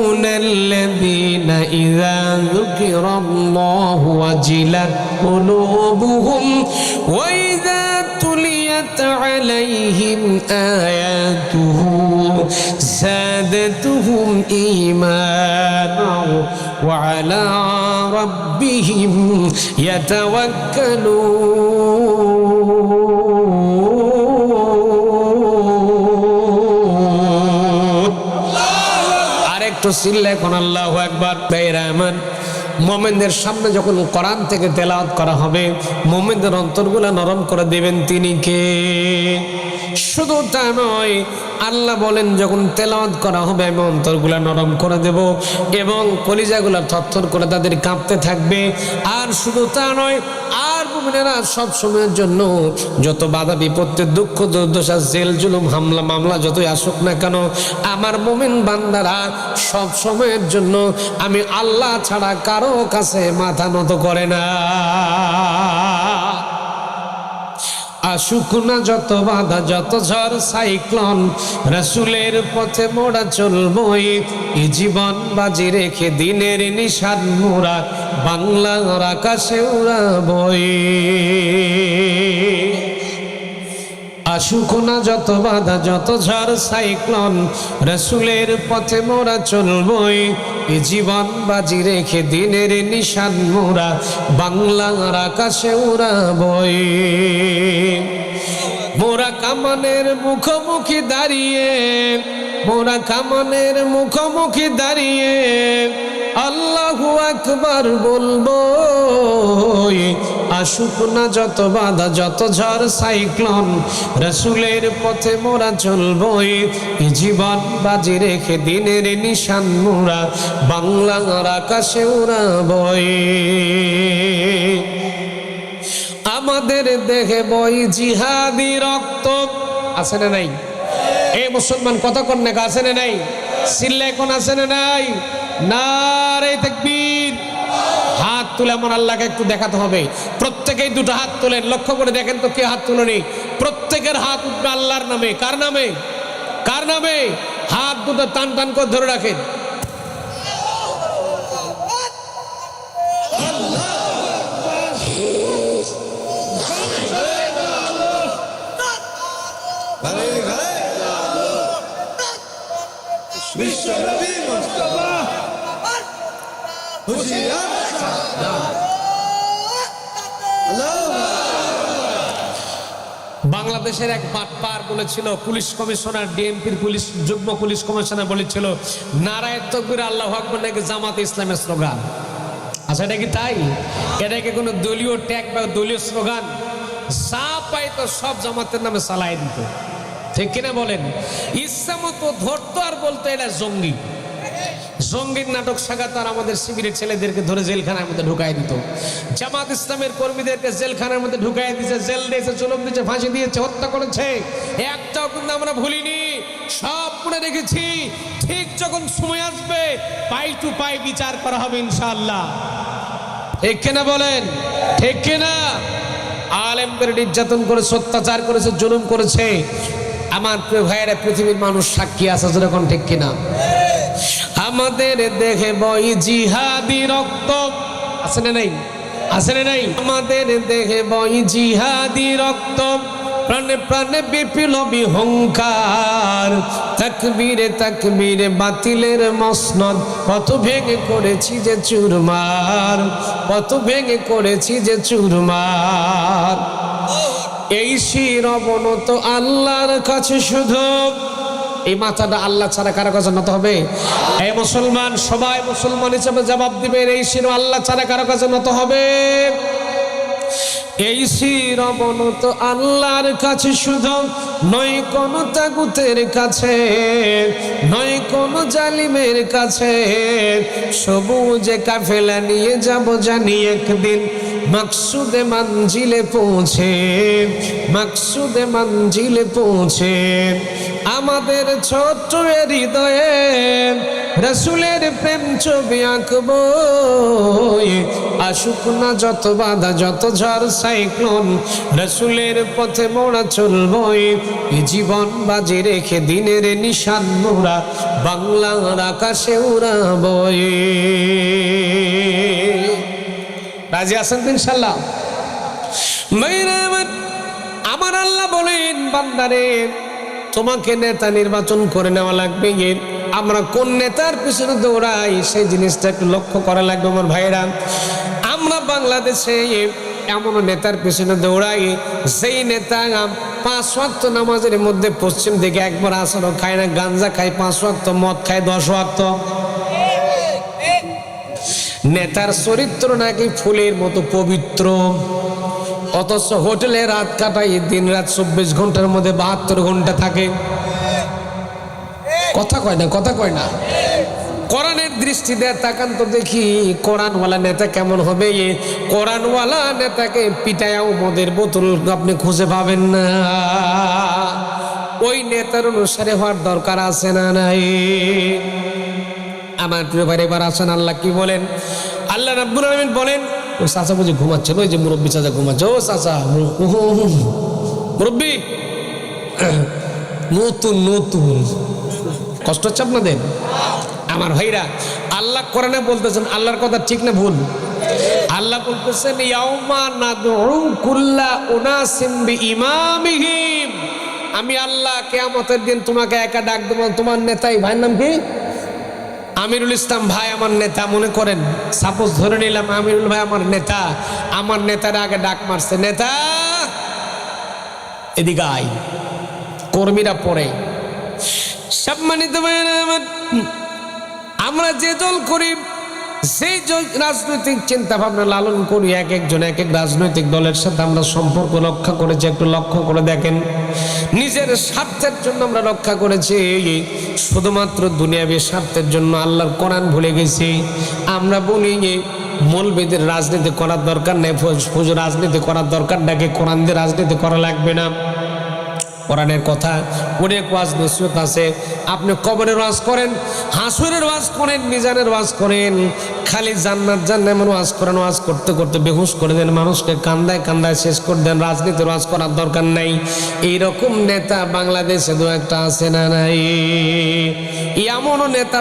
يحبون الذين إذا ذكر الله وجلت قلوبهم وإذا تليت عليهم آياته زادتهم إيمانا وعلى ربهم يتوكلون আরেকটু চিল্লায় কোন আল্লাহু আকবার। ভাইরা আমার, মুমিনদের সামনে যখন কোরআন থেকে তেলাওয়াত করা হবে, মুমিনদের অন্তরগুলো নরম করে দেবেন তিনি কে? শুধু তা নয়, আল্লাহ বলেন যখন তেলাওয়াত করা হবে আমি অন্তরগুলা নরম করে দেব এবং কলিজাগুলা থরথর করে তাদের কাঁপতে থাকবে। আর শুধু তা নয়, আর মুমিনেরা সব সময়ের জন্য যত বাধা বিপত্তি দুঃখ দুর্দশা জেল জুলুম হামলা মামলা যতই আসুক না কেন, আমার মুমিন বান্দারা সব সময়ের জন্য আমি আল্লাহ ছাড়া কারো কাছে মাথা নত করে না। আসুক না যত বাধা যত ঝড় সাইক্লোন, রাসূলের পথে মোরা চলবই, এই জীবন বাজি রেখে দিনের নিশান মোরা বাংলার আকাশে উড়াবই। আসুক না যত বাধা যত ঝড় সাইক্লোন, রাসূলের পথে মোরা চলবই, এই জীবন বাজি রেখে দিনের নিশান মোরা বাংলার আকাশে উড়াবই। মোরা কামানের মুখোমুখি দাঁড়িয়ে, মোরা কামানের মুখোমুখি দাঁড়িয়ে আল্লাহু আকবার বলবো। আসুক না যত বাধা যত ঝড় সাইক্লোন, রাসূলের পথে মোরা চলবই, এই জীবন বাজি রেখে দিনের নিশান মোরা বাংলার আকাশে উড়াবই। আমাদের দেহে বই জিহাদি রক্ত, আছে না নাই? এই মুসলমান কথা কন না, আছে না নাই? চিল্লায় কোন আছে না নাই? নারে তাকবীর। হাত তুলে আমার আল্লাহকে একটু দেখাতে হবে। প্রত্যেকেই দুটো হাত তোলেন, লক্ষ্য করে দেখেন তো কে হাত তুলেনি। প্রত্যেকের হাত উঠবে আল্লাহর নামে। কার নামে? কার নামে? হাত দুটো টান টান করে ধরে রাখেন। বাংলাদেশের এক বাটপার বলেছিল, পুলিশ কমিশনার ডিএমপির পুলিশ যুগ্ম পুলিশ কমিশনার বলেছিল, নারায়ে তাকবীর আল্লাহু আকবার নাকি জামাতে ইসলামের স্লোগান। আচ্ছা, এটা কি তাই? এটা কি কোনো দলীয় ট্যাগ বা দলীয় স্লোগান? যা পাইতো সব জামাতের নামে চালাই দিত, ঠিক কিনা বলেন? ইচ্ছা মতো ধরতো আর বলতো এটা জঙ্গি। জঙ্গির নাটক সাগাত আর আমাদের শিবিরের ছেলেদেরকে ধরে জেলখানার মধ্যে ঢুকাই দিত। জামাত ইসলামের কর্মীদেরকে জেলখানার মধ্যে ঢুকাই দিয়েছে, জেল দিয়েছে, জুলুম দিয়েছে, ফাঁসি দিয়েছে, হত্যা করেছে। একটাও কিন্তু আমরা ভুলিনি, সব মনে রেখেছি। ঠিক যখন সময় আসবে পাই টু পাই বিচার করা হবে ইনশাআল্লাহ, ঠিক কিনা বলেন? ঠিক কিনা? আলেমদের নির্যাতন করেছে, অত্যাচার করেছে, জুলুম করেছে। আমার প্রিয় ভাইয়েরা, পৃথিবীর মানুষ সাক্ষী আছে, যেরকম ঠিক কিনা? আমাদের দেখে বই জিহাদি রক্ত, আছে না নাই? আছে না নাই? আমাদের দেখে বই জিহাদি রক্ত, প্রাণে প্রাণে বিপ্লবী হুঙ্কার। তাকবীরে তাকবীরে বাতিলের মসনদ, কত ভেঙে করেছি যে চুরমার, কত ভেঙে করেছি যে চুরমার। এই শির অবনত আল্লাহর কাছে শুধু, এই মাথাটা আল্লাহ ছাড়া কারো কাছে নত হবে? এই মুসলমান সবাই মুসলমান হিসেবে জবাব দিবে, এই শির আল্লাহ ছাড়া কারো কাছে নত হবে? এই শির অবনত আল্লাহর কাছে শুধু, নয় কোন তাগুতের কাছে, নয় কোন জালিমের কাছে। সবুজে কাফেলা নিয়ে যাব জানি একদিন, মকসুদে মঞ্জিলে পৌঁছে, মকসুদে মঞ্জিলে পৌঁছে। আমাদের ছোট্ট হৃদয়ে রসুলের প্রেম ছবি আঁকবো, আসুক না যত বাধা যত ঝড় সাইক্লোন, রসুলের পথে মোরা চলবো, এ জীবন বাজি রেখে দিনের নিশান মোরা বাংলার আকাশে উড়াবো। রাজি আছেন তো ইনশাল্লাহ? আমার আল্লাহ বলেন, বান্দারে তোমাকে নেতা নির্বাচন করে নেওয়া লাগবে। আমরা কোন নেতার পিছনে দৌড়াই সেই জিনিসটা একটু লক্ষ্য করা লাগবে আমার ভাইরা। আমরা বাংলাদেশে এমন নেতার পিছনে দৌড়াই সেই নেতা 5 ওয়াক্ত নামাজের মধ্যে পশ্চিম দিকে একবার আসরও খায় না, গাঞ্জা খায় 5 ওয়াক্ত, মদ খায় 10 ওয়াক্ত। নেতার চরিত্র নাকি ফুলের মতো পবিত্র, অথচ হোটেলে রাত কাটাই দিন রাত 24 ঘন্টার মধ্যে 72 ঘন্টা থাকে। কথা কয় না, কথা কয় না। কোরআনের দৃষ্টি দিয়ে তাকান তো দেখি কোরআনওয়ালা নেতা কেমন হবে। কোরআনওয়ালা নেতাকে পিটায়াও মদের বোতল আপনি খুঁজে পাবেন না। ওই নেতার অনুসারে হওয়ার দরকার আছে না নাই? আমার প্রিয় ভাই, এবার আসেন আল্লাহ কি বলেন। আল্লাহ রাব্বুল আলামিন বলেন, ও চাচা বুঝি ঘুমাচ্ছেন, ওই যে মুরব্বী চাচা ঘুমাচ্ছে। ও চাচা মুরব্বী, নতুন নতুন কষ্ট হচ্ছে আপনাদের? আমার ভাইরা, আল্লাহ কোরআনে বলতেছেন, আল্লাহর কথা ঠিক না ভুল? আল্লাহ বলতেছেন, ইয়াউমা নাদউ কুল্লা উনাসিম বিইমামিহিম, আমি আল্লাহ কিয়ামতের দিন তোমাকে একা ডাক দেব। তোমার নেতাই, ভাইয়ের নাম কি? আমিরুল ইসলাম ভাই আমার নেতা। মনে করেন সাপোজ ধরে নিলাম আমিরুল ভাই আমার নেতা, আমার নেতার আগে ডাক মারছে, নেতা এদিকে আয়। কর্মীরা পড়ে। সম্মানিত ভাইয়েরা আমার, আমরা যে দল করি, সেই রাজনৈতিক চিন্তা ভাবনা লালন করি, এক একজন এক এক রাজনৈতিক দলের সাথে আমরা সম্পর্ক রক্ষা করেছি। একটু লক্ষ্য করে দেখেন, নিজের স্বার্থের জন্য আমরা রক্ষা করেছি, শুধুমাত্র দুনিয়াবী স্বার্থের জন্য আল্লাহর কোরআন ভুলে গেছি। আমরা বলি মৌলবীদের রাজনীতি করার দরকার নেই, ফুজুর রাজনীতি করার দরকার নাকি, কোরআন দিয়ে রাজনীতি করা লাগবে না। কোরআনের কথা অনেক ওয়াজ নসিহত আছে। আপনি কবরের ওয়াজ করেন, হাসরের ওয়াজ করেন, মিজানের ওয়াজ করেন, খালি জান্নাত জাহান্নামের ওয়াজ করেন। ওয়াজ করতে করতে বেহুশ করে দেন, মানুষকে কান্দায় কান্দায় শেষ করে দেন। রাজনীতির ওয়াজ করার দরকার নাই। এইরকম নেতা বাংলাদেশে দু একটা আছে না নাই? এমনও নেতা